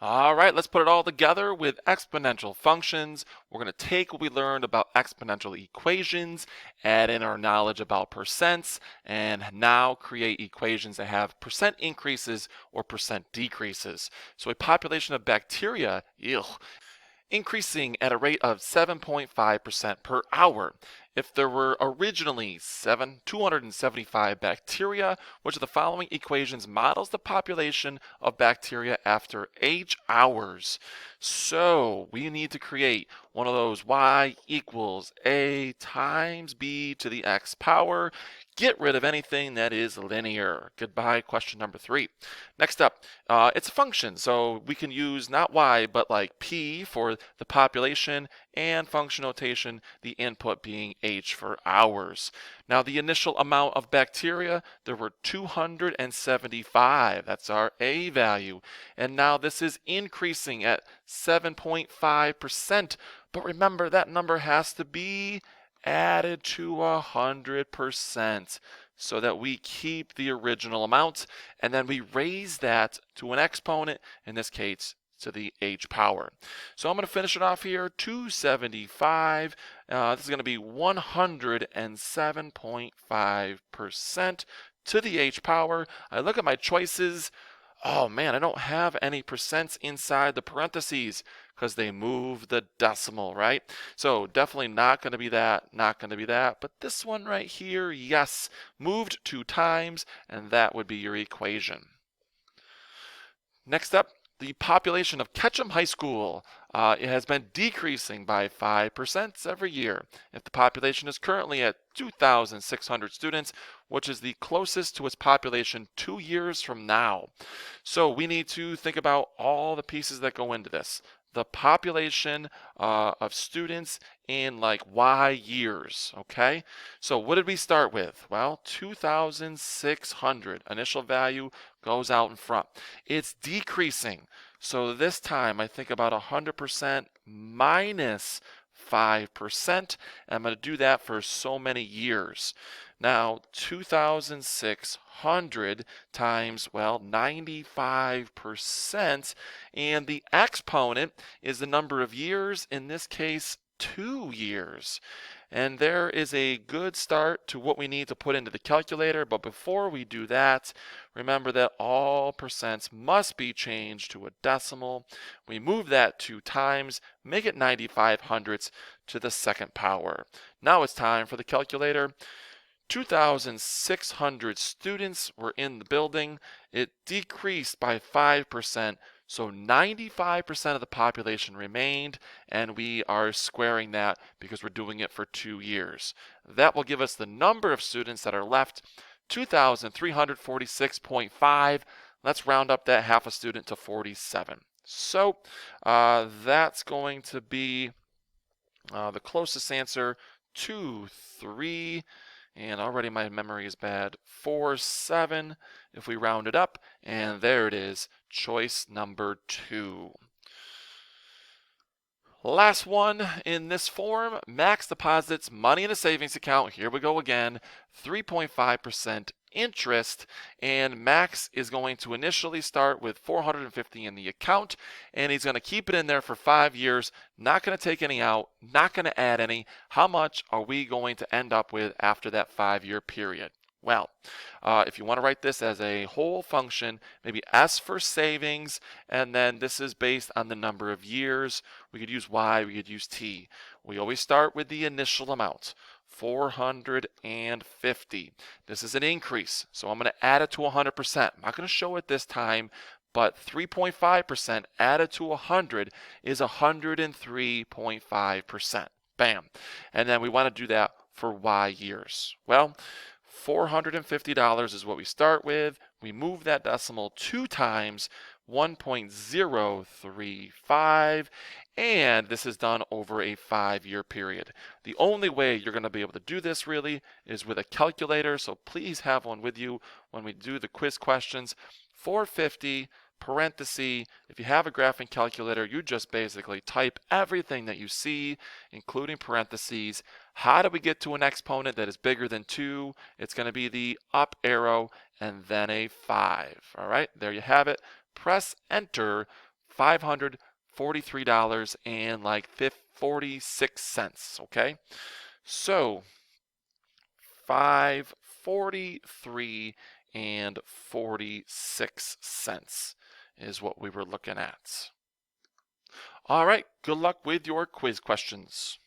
All right, let's put it all together with exponential functions. We're going to take what we learned about exponential equations, add in our knowledge about percents, and now create equations that have percent increases or percent decreases. So a population of bacteria, increasing at a rate of 7.5% per hour. If there were originally 275 bacteria, which of the following equations models the population of bacteria after H hours? So we need to create one of those y equals a times b to the x power. Get rid of anything that is linear. Goodbye, question number 3. Next up, it's a function, so we can use not y, but like p for the population, and function notation, the input being h for hours. Now, the initial amount of bacteria, there were 275. That's our a value. And now this is increasing at 7.5%. But remember, that number has to be added to 100% so that we keep the original amount, and then we raise that to an exponent, in this case to the h power. So I'm going to finish it off here, 275. This is going to be 107.5% to the h power. I look at my choices. Oh man, I don't have any percents inside the parentheses because they move the decimal, right? So definitely not going to be that, not going to be that. But this one right here, yes, moved 2 times, and that would be your equation. Next up, the population of Ketchum High School. It has been decreasing by 5% every year. If the population is currently at 2,600 students, which is the closest to its population 2 years from now. So we need to think about all the pieces that go into this. The population of students in like y years, okay? So what did we start with? Well, 2,600. Initial value goes out in front. It's decreasing. So this time I think about 100% minus 5%. I'm going to do that for so many years. Now, 2,600 times, well, 95%, and the exponent is the number of years, in this case, 2 years. And there is a good start to what we need to put into the calculator, but before we do that, remember that all percents must be changed to a decimal. We move that 2 times, make it 95 hundredths to the second power. Now it's time for the calculator. 2,600 students were in the building. It decreased by 5%, so 95% of the population remained, and we are squaring that because we're doing it for 2 years. That will give us the number of students that are left, 2,346.5. Let's round up that half a student to 47. So that's going to be the closest answer, 2, 3, and already my memory is bad, 4, 7 if we round it up, and there it is, choice number 2. Last one in this form, Max deposits money in a savings account. Here we go again, 3.5% interest, and Max is going to initially start with $450 in the account, and he's going to keep it in there for 5 years, not going to take any out, not going to add any. How much are we going to end up with after that 5-year period? Well, if you want to write this as a whole function, maybe S for savings, and then this is based on the number of years. We could use Y, we could use T. We always start with the initial amount, 450. This is an increase, so I'm going to add it to 100%. I'm not going to show it this time, but 3.5% added to 100 is 103.5%. Bam. And then we want to do that for Y years. Well, $450 is what we start with. We move that decimal 2 times, 1.035, and this is done over a 5-year period. The only way you're going to be able to do this really is with a calculator, so please have one with you when we do the quiz questions. 450 parenthesis, if you have a graphing calculator, you just basically type everything that you see, including parentheses. How do we get to an exponent that is bigger than 2? It's going to be the up arrow and then a 5. All right, there you have it. Press enter $543 and like 46 cents, okay? So 543 and 46 cents is what we were looking at. All right, good luck with your quiz questions.